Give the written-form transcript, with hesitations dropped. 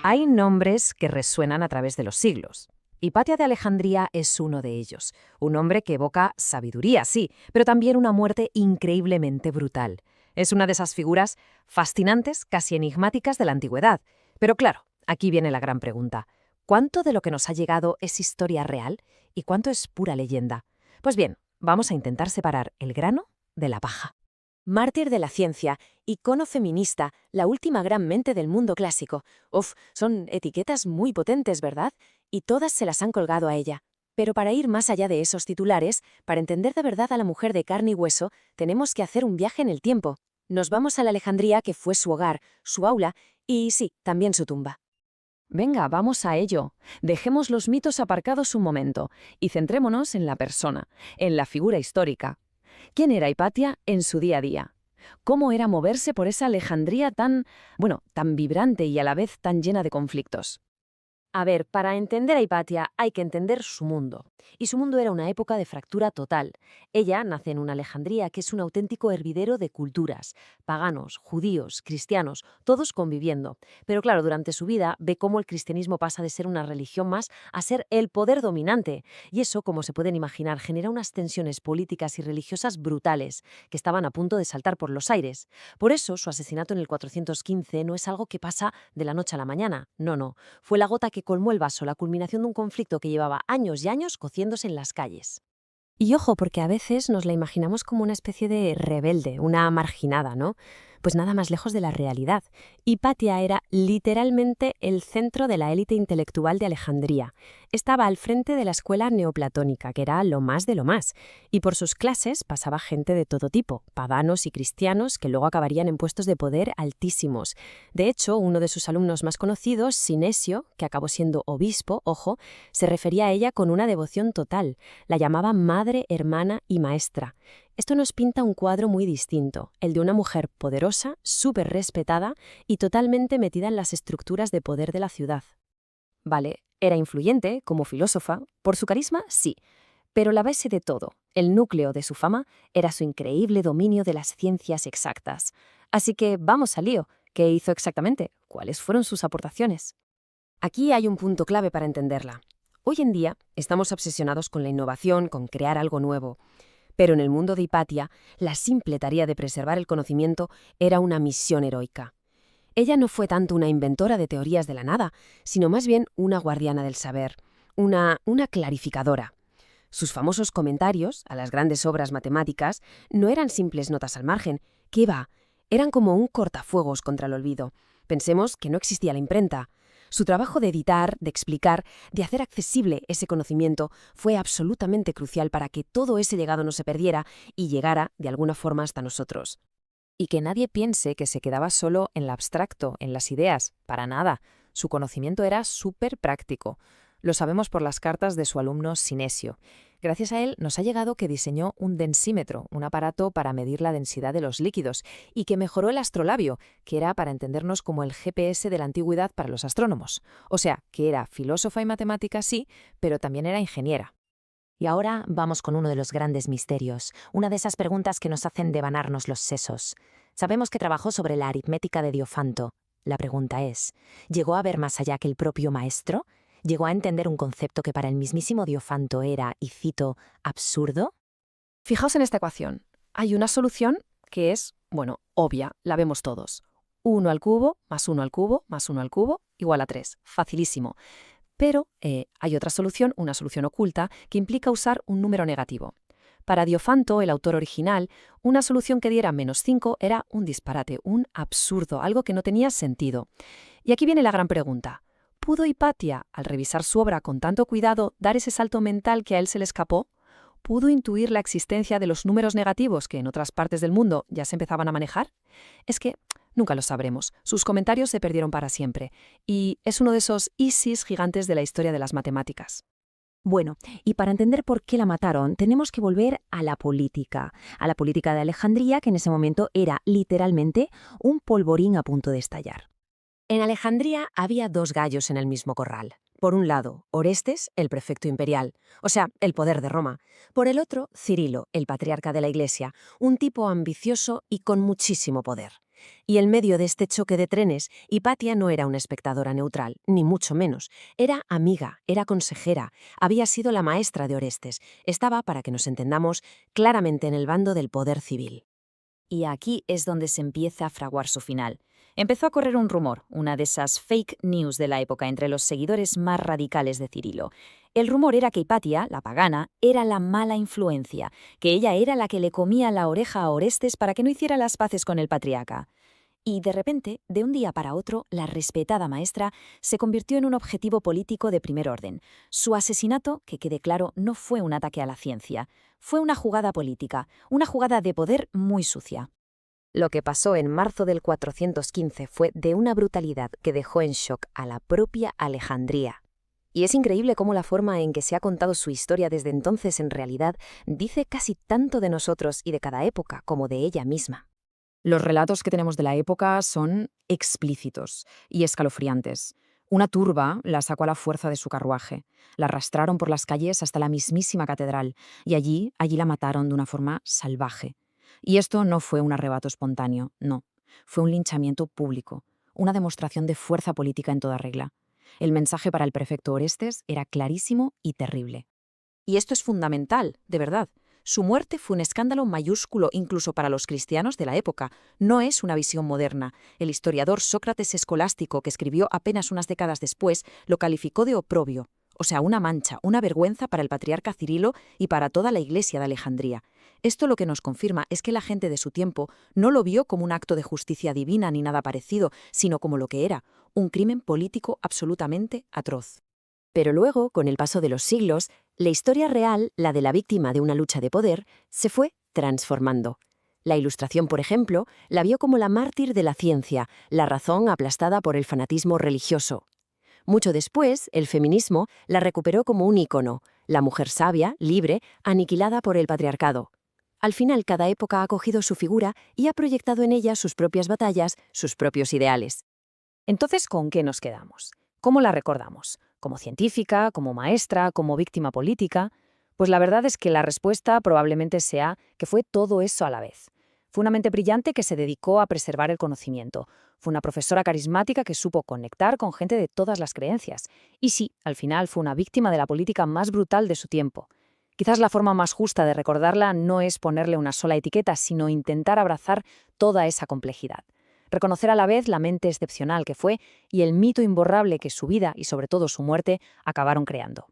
Hay nombres que resuenan a través de los siglos. Hipatia de Alejandría es uno de ellos, un hombre que evoca sabiduría, sí, pero también una muerte increíblemente brutal. Es una de esas figuras fascinantes, casi enigmáticas de la antigüedad. Pero claro, aquí viene la gran pregunta. ¿Cuánto de lo que nos ha llegado es historia real y cuánto es pura leyenda? Pues bien, vamos a intentar separar el grano de la paja. Mártir de la ciencia, icono feminista, la última gran mente del mundo clásico. Uf, son etiquetas muy potentes, ¿verdad? Y todas se las han colgado a ella. Pero para ir más allá de esos titulares, para entender de verdad a la mujer de carne y hueso, tenemos que hacer un viaje en el tiempo. Nos vamos a la Alejandría que fue su hogar, su aula y sí, también su tumba. Venga, vamos a ello. Dejemos los mitos aparcados un momento y centrémonos en la persona, en la figura histórica. ¿Quién era Hipatia en su día a día? ¿Cómo era moverse por esa Alejandría tan vibrante y a la vez tan llena de conflictos? A ver, para entender a Hipatia hay que entender su mundo. Y su mundo era una época de fractura total. Ella nace en una Alejandría que es un auténtico hervidero de culturas. Paganos, judíos, cristianos, todos conviviendo. Pero claro, durante su vida ve cómo el cristianismo pasa de ser una religión más a ser el poder dominante. Y eso, como se pueden imaginar, genera unas tensiones políticas y religiosas brutales, que estaban a punto de saltar por los aires. Por eso, su asesinato en el 415 no es algo que pasa de la noche a la mañana. No. Fue la gota que colmó el vaso, la culminación de un conflicto que llevaba años y años cociéndose en las calles. Y ojo, porque a veces nos la imaginamos como una especie de rebelde, una marginada, ¿no? Pues nada más lejos de la realidad. Hipatia era literalmente el centro de la élite intelectual de Alejandría. Estaba al frente de la escuela neoplatónica, que era lo más de lo más. Y por sus clases pasaba gente de todo tipo, paganos y cristianos, que luego acabarían en puestos de poder altísimos. De hecho, uno de sus alumnos más conocidos, Sinesio, que acabó siendo obispo, ojo, se refería a ella con una devoción total. La llamaba madre, hermana y maestra. Esto nos pinta un cuadro muy distinto, el de una mujer poderosa, súper respetada y totalmente metida en las estructuras de poder de la ciudad. Vale, era influyente como filósofa, por su carisma sí, pero la base de todo, el núcleo de su fama, era su increíble dominio de las ciencias exactas. Así que vamos al lío. ¿Qué hizo exactamente? ¿Cuáles fueron sus aportaciones? Aquí hay un punto clave para entenderla. Hoy en día estamos obsesionados con la innovación, con crear algo nuevo. Pero en el mundo de Hipatia, la simple tarea de preservar el conocimiento era una misión heroica. Ella no fue tanto una inventora de teorías de la nada, sino más bien una guardiana del saber, una clarificadora. Sus famosos comentarios a las grandes obras matemáticas no eran simples notas al margen, ¿qué va? Eran como un cortafuegos contra el olvido. Pensemos que no existía la imprenta. Su trabajo de editar, de explicar, de hacer accesible ese conocimiento fue absolutamente crucial para que todo ese legado no se perdiera y llegara, de alguna forma, hasta nosotros. Y que nadie piense que se quedaba solo en lo abstracto, en las ideas, para nada. Su conocimiento era súper práctico. Lo sabemos por las cartas de su alumno Sinesio. Gracias a él nos ha llegado que diseñó un densímetro, un aparato para medir la densidad de los líquidos, y que mejoró el astrolabio, que era para entendernos como el GPS de la antigüedad para los astrónomos. O sea, que era filósofa y matemática, sí, pero también era ingeniera. Y ahora vamos con uno de los grandes misterios, una de esas preguntas que nos hacen devanarnos los sesos. Sabemos que trabajó sobre la aritmética de Diofanto. La pregunta es, ¿llegó a ver más allá que el propio maestro? ¿Llegó a entender un concepto que para el mismísimo Diofanto era, y cito, absurdo? Fijaos en esta ecuación. Hay una solución que es, obvia, la vemos todos. 1 al cubo más 1 al cubo más 1 al cubo igual a 3. Facilísimo. Pero hay otra solución, una solución oculta, que implica usar un número negativo. Para Diofanto, el autor original, una solución que diera -5 era un disparate, un absurdo, algo que no tenía sentido. Y aquí viene la gran pregunta. ¿Pudo Hipatia, al revisar su obra con tanto cuidado, dar ese salto mental que a él se le escapó? ¿Pudo intuir la existencia de los números negativos que en otras partes del mundo ya se empezaban a manejar? Es que nunca lo sabremos. Sus comentarios se perdieron para siempre. Y es uno de esos ISIS gigantes de la historia de las matemáticas. Bueno, y para entender por qué la mataron, tenemos que volver a la política de Alejandría, que en ese momento era literalmente un polvorín a punto de estallar. En Alejandría había dos gallos en el mismo corral. Por un lado, Orestes, el prefecto imperial, o sea, el poder de Roma. Por el otro, Cirilo, el patriarca de la Iglesia, un tipo ambicioso y con muchísimo poder. Y en medio de este choque de trenes, Hipatia no era una espectadora neutral, ni mucho menos. Era amiga, era consejera, había sido la maestra de Orestes. Estaba, para que nos entendamos, claramente en el bando del poder civil. Y aquí es donde se empieza a fraguar su final. Empezó a correr un rumor, una de esas fake news de la época entre los seguidores más radicales de Cirilo. El rumor era que Hipatia, la pagana, era la mala influencia, que ella era la que le comía la oreja a Orestes para que no hiciera las paces con el patriarca. Y de repente, de un día para otro, la respetada maestra se convirtió en un objetivo político de primer orden. Su asesinato, que quede claro, no fue un ataque a la ciencia, fue una jugada política, una jugada de poder muy sucia. Lo que pasó en marzo del 415 fue de una brutalidad que dejó en shock a la propia Alejandría. Y es increíble cómo la forma en que se ha contado su historia desde entonces en realidad dice casi tanto de nosotros y de cada época como de ella misma. Los relatos que tenemos de la época son explícitos y escalofriantes. Una turba la sacó a la fuerza de su carruaje, la arrastraron por las calles hasta la mismísima catedral y allí la mataron de una forma salvaje. Y esto no fue un arrebato espontáneo, no. Fue un linchamiento público, una demostración de fuerza política en toda regla. El mensaje para el prefecto Orestes era clarísimo y terrible. Y esto es fundamental, de verdad. Su muerte fue un escándalo mayúsculo incluso para los cristianos de la época. No es una visión moderna. El historiador Sócrates Escolástico, que escribió apenas unas décadas después, lo calificó de oprobio, o sea, una mancha, una vergüenza para el patriarca Cirilo y para toda la Iglesia de Alejandría. Esto lo que nos confirma es que la gente de su tiempo no lo vio como un acto de justicia divina ni nada parecido, sino como lo que era, un crimen político absolutamente atroz. Pero luego, con el paso de los siglos, la historia real, la de la víctima de una lucha de poder, se fue transformando. La Ilustración, por ejemplo, la vio como la mártir de la ciencia, la razón aplastada por el fanatismo religioso. Mucho después, el feminismo la recuperó como un ícono, la mujer sabia, libre, aniquilada por el patriarcado. Al final, cada época ha cogido su figura y ha proyectado en ella sus propias batallas, sus propios ideales. Entonces, ¿con qué nos quedamos? ¿Cómo la recordamos? ¿Como científica, como maestra, como víctima política? Pues la verdad es que la respuesta probablemente sea que fue todo eso a la vez. Fue una mente brillante que se dedicó a preservar el conocimiento. Fue una profesora carismática que supo conectar con gente de todas las creencias. Y sí, al final fue una víctima de la política más brutal de su tiempo. Quizás la forma más justa de recordarla no es ponerle una sola etiqueta, sino intentar abrazar toda esa complejidad. Reconocer a la vez la mente excepcional que fue y el mito imborrable que su vida y sobre todo su muerte acabaron creando.